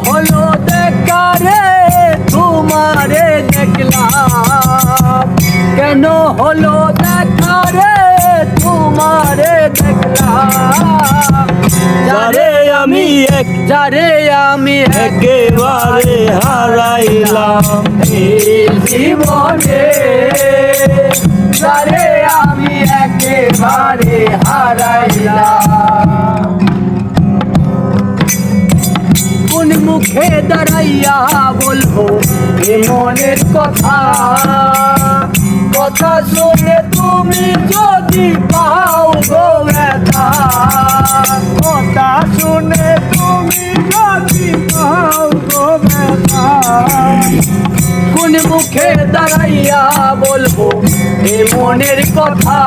হলো দেখা রে তোমারে দেখলাম, কেন হলো দেখা রে তোমারে দেখলাম। যারে আমি একেবারে হারাইলাম এই জীবনে, যারে আমি একেবারে হারাইলাম। কোন মুখে দাঁড়াইয়া বলবো এ মনের কথা, কথা শুনে তুমি যদি পাও গো ব্যথা, কথা শুনে তুমি যদি পাও গো ব্যথা। কোন মুখে দাঁড়াইয়া বলবো এ মনের কথা,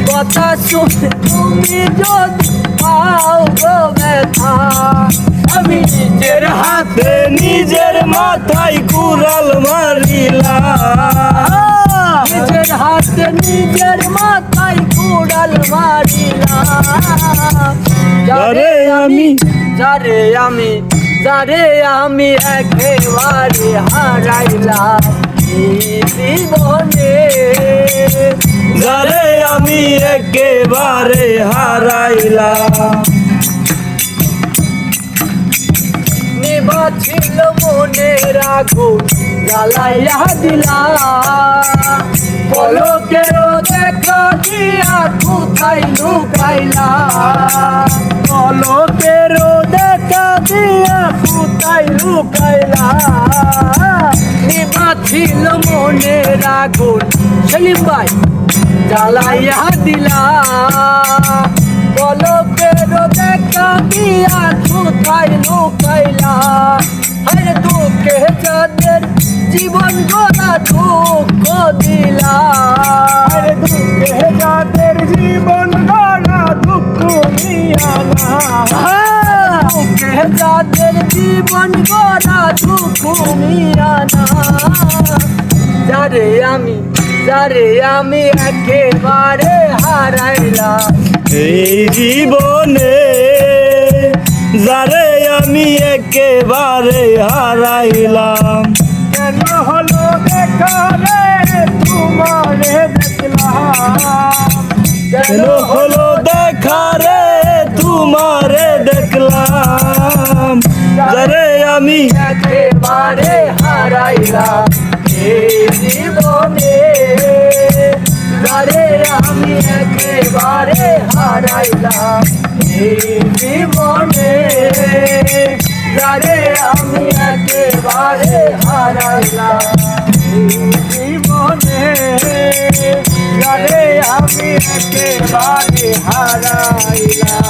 কথা শুনে তুমি যদি পাও গো ব্যথা। আমি নিজের হাতে নিজের মাথায় কুড়াল মারিলাম, নিজের হাতে নিজের মাথায় কুড়াল মারিলাম। যারে আমি যারে আমি একেবারে হারাইলাম এই জীবনে, যারে আমি একেবারে হারাইলাম। নিভা ছিল মনের আগুন জ্বালাইয়া দিলাম, পলকেরও দেখা দিয়া কোথায় লুকাইলা, পলকেরও দেখা দিয়া কোথায় লুকাইলা। নিভা ছিল মনের আগুন সেলিম ভাই জ্বালাইয়া দিলা, পলকেরও দেখা দিয়া কোথায় লুকাইলা। আরে দুঃখে যাদের জীবন গড়া দুঃখ দিলা, আরে দুঃখে যাদের জীবন গড়া দুঃখ নিয়া না, দুঃখে যাদের জীবন গড়া দুঃখ নিয়া না। যারে আমি একেবারে হারাইলাম এই জীবনে, যারে আমি একেবারে হারাইলাম। কেন হলো দেখা রে তোমারে দেখলাম, কেন হলো দেখা রে তোমারে দেখলাম, যারে আমি একেবারে হারাইলাম এই জীবনে, যারে আমি একেবারে হারাইলাম এই জীবনে, যারে আমি একেবারে হারাইলাম এই জীবনে, যারে আমি একেবারে হারাইলাম।